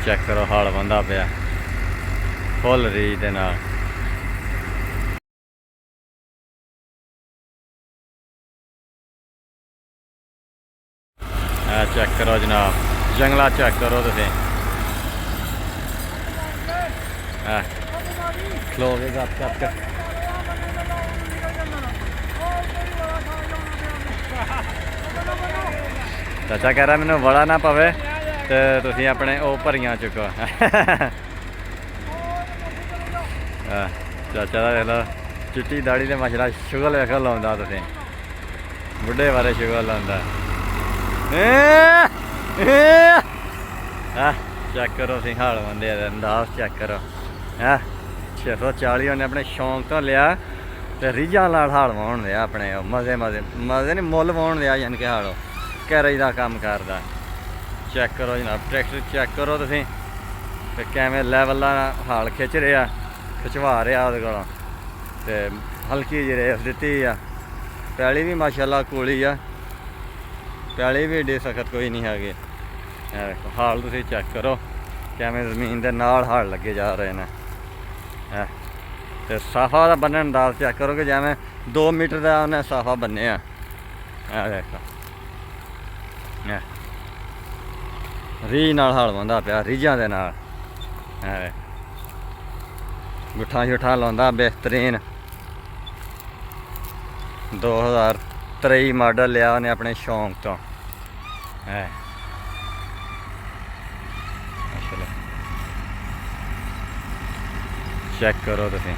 Check ਕਰੋ ਹਲ ਬੰਦਾ ਪਿਆ ਫੁੱਲ ਰੀਝ ਦੇ ਨਾਲ। ਚੈੱਕ ਕਰੋ ਜਨਾਬ, ਜੰਗਲਾ ਚੈੱਕ ਕਰੋ ਤੁਸੀਂ। ਖਲੋ ਕੇ ਗੱਪ ਗੱਪ ਚਾਚਾ ਕਹਿ ਰਿਹਾ ਮੈਨੂੰ ਵੜਾ ਨਾ ਪਵੇ ਤੇ ਤੁਸੀਂ ਆਪਣੇ ਉਹ ਭਰੀਆਂ ਚੁੱਕੋ। ਚਾਚਾ ਦਾ ਦੇਖ ਲਓ ਚਿੱਟੀ ਦਾੜੀ ਤੇ ਮਛਲਾ ਸ਼ੁਗਲ ਵੇਖ ਲਾਉਂਦਾ, ਤੁਸੀਂ ਬੁੱਢੇ ਬਾਰੇ ਸ਼ੁਗਲ ਲਾਉਂਦਾ। ਚੈੱਕ ਕਰੋ ਤੁਸੀਂ ਹਾਲ ਬੰਦੇ ਦਾ ਅੰਦਾਜ਼ ਚੈੱਕ ਕਰੋ। 640 ਉਹਨੇ ਆਪਣੇ ਸ਼ੌਂਕ ਤੋਂ ਲਿਆ ਤੇ ਰੀਝਾਂ ਨਾਲ ਹਾਲ ਵਾਹੁਣ ਲਿਆ ਆਪਣੇ। ਮਜ਼ੇ ਨਹੀਂ ਮੁੱਲ ਵਾਹੁਣ ਲਿਆ, ਯਾਨੀ ਕਿ ਹਾਲ ਕੈਰੇਜ ਦਾ ਕੰਮ ਕਰਦਾ। ਚੈੱਕ ਕਰੋ ਜਨਾਬ, ਟਰੈਕਟਰ ਚੈੱਕ ਕਰੋ ਤੁਸੀਂ ਤੇ ਕਿਵੇਂ ਲੈਵਲ ਨਾਲ ਹਾਲ ਖਿੱਚ ਰਿਹਾ, ਖਿਚਵਾ ਰਿਹਾ ਉਹਦੇ ਕੋਲੋਂ। ਤੇ ਹਲਕੀ ਜਿਹੀ ਰੇਸ ਦਿੱਤੀ ਆ। ਪੈਲੀ ਵੀ ਮਾਸ਼ਾਅੱਲਾ ਕੋਲੀ ਆ, ਪੈਲੀ ਵੀ ਏਡੀ ਸਖਤ ਕੋਈ ਨਹੀਂ ਹੈਗੇ। ਵੇਖੋ ਹਾਲ ਤੁਸੀਂ ਚੈੱਕ ਕਰੋ ਕਿਵੇਂ ਜ਼ਮੀਨ ਦੇ ਨਾਲ ਹਾਲ ਲੱਗੇ ਜਾ ਰਹੇ ਨੇ। ਤੇ ਸਾਫਾ ਦਾ ਬੰਨਣ ਅੰਦਾਜ਼ ਚੈੱਕ ਕਰੋ ਕਿ ਜਿਵੇਂ 2 ਮੀਟਰ ਦਾ ਉਹਨੇ ਸਾਫਾ ਬੰਨਿਆ। ਦੇਖੋ ਰੀਝ ਨਾਲ ਹਾਲ ਵਾਹੁੰਦਾ ਪਿਆ, ਰੀਝਾਂ ਦੇ ਨਾਲ। ਗੁੱਠਾਂ ਸ਼ੁੱਠਾਂ ਲਾਉਂਦਾ ਬਿਹਤਰੀਨ। 2023 ਮਾਡਲ ਲਿਆ ਉਹਨੇ ਆਪਣੇ ਸ਼ੌਂਕ ਤੋਂ। ਚੈੱਕ ਕਰੋ ਤੁਸੀਂ।